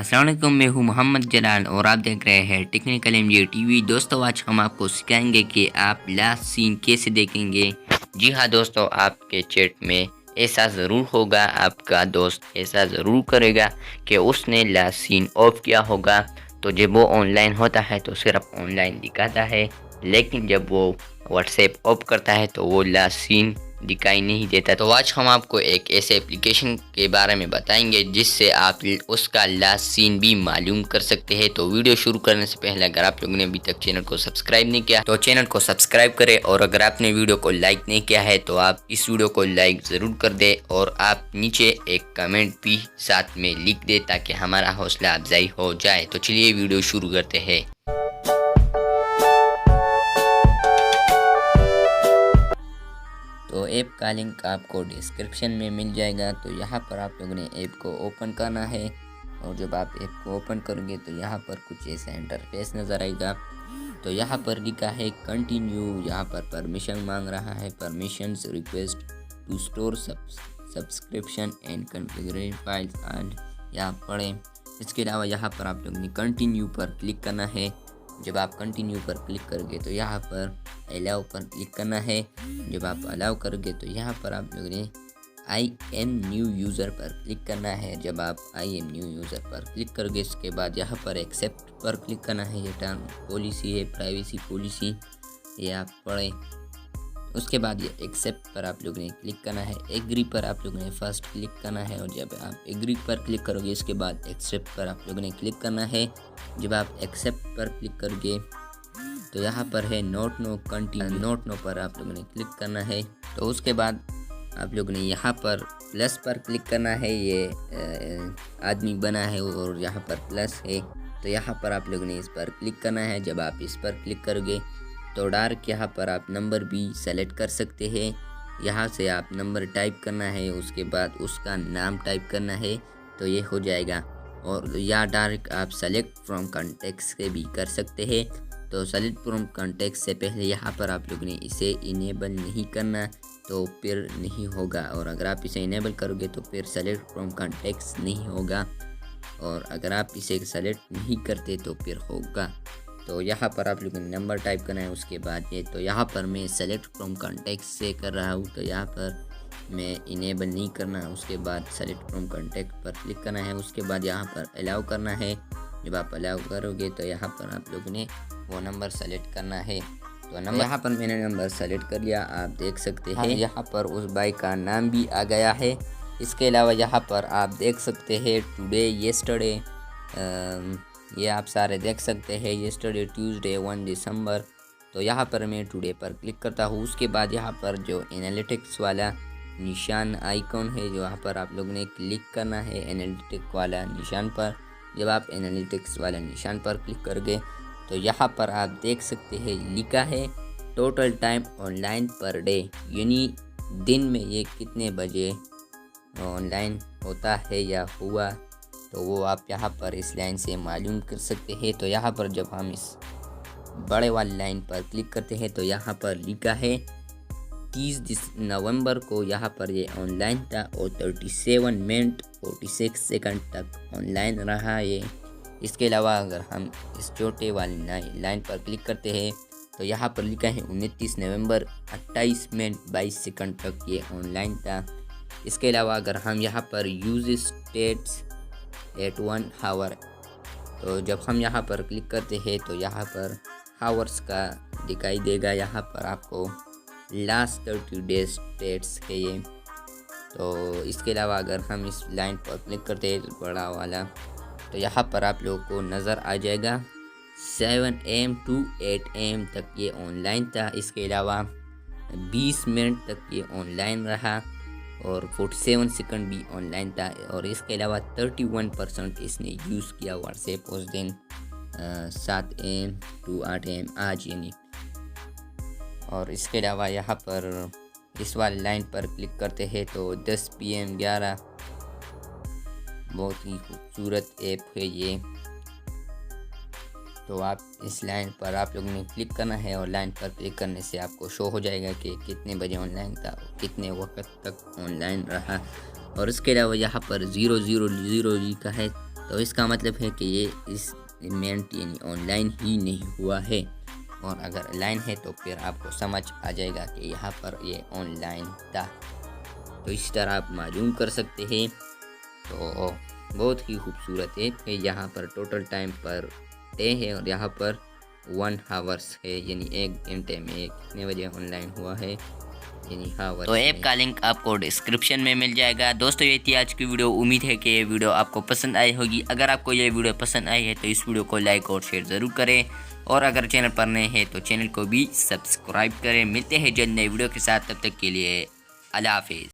अस्सलाम वालेकुम, मैं हूँ मोहम्मद जलाल और आप देख रहे हैं टेक्निकल एमजे टीवी। दोस्तों, आज हम आपको सिखाएंगे कि आप लास्ट सीन कैसे देखेंगे। जी हाँ दोस्तों, आपके चैट में ऐसा ज़रूर होगा, आपका दोस्त ऐसा ज़रूर करेगा कि उसने लास्ट सीन ऑफ किया होगा। तो जब वो ऑनलाइन होता है तो सिर्फ ऑनलाइन दिखाता है, लेकिन जब वो व्हाट्सएप ऑफ करता है तो वो लास्ट सीन दिखाई नहीं देता। तो आज हम आपको एक ऐसे एप्लीकेशन के बारे में बताएंगे जिससे आप उसका लास्ट सीन भी मालूम कर सकते हैं। तो वीडियो शुरू करने से पहले अगर आप लोगों ने अभी तक चैनल को सब्सक्राइब नहीं किया तो चैनल को सब्सक्राइब करें, और अगर आपने वीडियो को लाइक नहीं किया है तो आप इस वीडियो को लाइक ज़रूर कर दें, और आप नीचे एक कमेंट भी साथ में लिख दें ताकि हमारा हौसला अफजाई हो जाए। तो चलिए वीडियो शुरू करते हैं। तो ऐप का लिंक आपको डिस्क्रिप्शन में मिल जाएगा। तो यहाँ पर आप लोगों ने ऐप को ओपन करना है, और जब आप ऐप को ओपन करोगे तो यहाँ पर कुछ ऐसा इंटरफेस नज़र आएगा। तो यहाँ पर लिखा है कंटिन्यू, यहाँ पर परमिशन मांग रहा है, permissions request to store subscription and configure files and यहाँ पढ़ें। इसके अलावा यहाँ पर आप लोगों ने कंटिन्यू पर क्लिक करना है। जब आप कंटिन्यू पर क्लिक करोगे तो यहाँ पर अलाउ पर क्लिक करना है। जब आप अलाउ करोगे तो यहाँ पर आप लोगों ने आई एम न्यू यूज़र पर क्लिक करना है। जब आप आई एम न्यू यूज़र पर क्लिक करोगे इसके बाद यहाँ पर एक्सेप्ट पर क्लिक करना है। ये टर्म पॉलिसी है, प्राइवेसी पॉलिसी, ये आप पढ़ें। उसके बाद ये एक्सेप्ट पर आप लोगों ने क्लिक करना है। एग्री पर आप लोगों ने फर्स्ट क्लिक करना है, और जब आप एग्री पर क्लिक करोगे इसके बाद एक्सेप्ट पर आप लोगों ने क्लिक करना है। जब आप एक्सेप्ट पर क्लिक करोगे तो यहाँ पर है note no continue, note no पर आप लोगों ने क्लिक करना है। तो उसके बाद आप लोगों ने यहाँ पर प्लस पर क्लिक करना है। ये आदमी बना है और यहाँ पर प्लस है, तो यहाँ पर आप लोगों ने इस पर क्लिक करना है। जब आप इस पर क्लिक करोगे तो डार्क यहाँ पर आप नंबर भी सेलेक्ट कर सकते हैं। यहाँ से आप नंबर टाइप करना है, उसके बाद उसका नाम टाइप करना है, तो ये हो जाएगा। और या डार्क आप सेलेक्ट फ्रॉम कॉन्टेक्स्ट से भी कर सकते हैं। तो सेलेक्ट फ्रॉम कॉन्टेक्स्ट से पहले यहाँ पर आप लोगों ने इसे इनेबल नहीं करना, तो फिर नहीं होगा, और अगर आप इसे इनेबल करोगे तो फिर सेलेक्ट फ्रॉम कॉन्टेक्स्ट नहीं होगा, और अगर आप इसे सेलेक्ट नहीं करते तो फिर होगा। तो यहाँ पर आप लोगों ने नंबर टाइप करना है। उसके बाद ये, तो यहाँ पर मैं सेलेक्ट फ्रॉम कॉन्टेक्स्ट से कर रहा हूँ, तो यहाँ पर मैं इनेबल नहीं करना। उसके बाद सेलेक्ट फ्रॉम कॉन्टेक्ट पर क्लिक करना है। उसके बाद यहाँ पर अलाउ करना है। जब आप अलाउ करोगे तो यहाँ पर आप लोगों ने वो नंबर सेलेक्ट करना है। तो नंबर यहाँ पर मैंने नंबर सेलेक्ट कर लिया, आप देख सकते हैं। यहाँ पर उस बाइक का नाम भी आ गया है। इसके अलावा यहाँ पर आप देख सकते हैं टुडे, येस्टरडे, ये आप सारे देख सकते हैं। येस्टरडे ट्यूसडे 1 दिसंबर। तो यहाँ पर मैं टुडे पर क्लिक करता हूँ। उसके बाद यहाँ पर जो एनालिटिक्स वाला निशान आइकॉन है, जो यहाँ पर आप लोगों ने क्लिक करना है एनालिटिक वाला निशान पर। जब आप एनालिटिक्स वाला निशान पर क्लिक करोगे तो यहाँ पर आप देख सकते हैं लिखा है total time online per day, यानी दिन में ये कितने बजे ऑनलाइन होता है या हुआ, तो वो आप यहाँ पर इस लाइन से मालूम कर सकते हैं। तो यहाँ पर जब हम इस बड़े वाली लाइन पर क्लिक करते हैं तो यहाँ पर लिखा है 30 नवंबर को यहाँ पर ये ऑनलाइन था, और 37 मिनट 46 सेकंड तक ऑनलाइन रहा ये। इसके अलावा अगर हम इस छोटे वाली लाइन पर क्लिक करते हैं तो यहाँ पर लिखा है 29 नवंबर 28 मिनट 22 सेकंड तक ये ऑनलाइन था। इसके अलावा अगर हम यहाँ पर यूज स्टेट्स एट 1 हावर, तो जब हम यहाँ पर क्लिक करते हैं तो यहाँ पर हावर्स का दिखाई देगा। यहाँ पर आपको लास्ट 30 डेज स्टेट्स है ये। तो इसके अलावा अगर हम इस लाइन पर क्लिक करते हैं बड़ा वाला, तो यहाँ पर आप लोगों को नज़र आ जाएगा 7 AM to 8 AM तक ये ऑनलाइन था। इसके अलावा 20 मिनट तक ये ऑनलाइन रहा, और 47 सेकंड भी ऑनलाइन था। और इसके अलावा 31% इसने यूज़ किया व्हाट्सएप उस दिन 7 AM to 8 AM आज यानी। और इसके अलावा यहाँ पर इस वाली लाइन पर क्लिक करते हैं तो 10 PM 11, बहुत ही खूबसूरत ऐप है ये। तो आप इस लाइन पर आप लोगों ने क्लिक करना है, और लाइन पर क्लिक करने से आपको शो हो जाएगा कि कितने बजे ऑनलाइन था, कितने वक्त तक ऑनलाइन रहा। और इसके अलावा यहाँ पर 000 लिखा है तो इसका मतलब है कि ये इस इवेंट यानी ऑनलाइन ही नहीं हुआ है, और अगर ऑनलाइन है तो फिर आपको समझ आ जाएगा कि यहाँ पर ये ऑनलाइन था। तो इस तरह आप मालूम कर सकते हैं। तो बहुत ही खूबसूरत ऐप है। यहाँ पर टोटल टाइम पर डे है और यहाँ पर 1 आवर्स है, यानी 1 घंटे में कितने बजे ऑनलाइन हुआ है यानी हावर्स। तो ऐप का लिंक आपको डिस्क्रिप्शन में मिल जाएगा। दोस्तों ये थी आज की वीडियो। उम्मीद है कि ये वीडियो आपको पसंद आई होगी। अगर आपको ये वीडियो पसंद आई है तो इस वीडियो को लाइक और शेयर ज़रूर करें, और अगर चैनल पर नए हैं तो चैनल को भी सब्सक्राइब करें। मिलते हैं जल्द नए वीडियो के साथ, तब तक के लिए अल्लाह हाफिज़।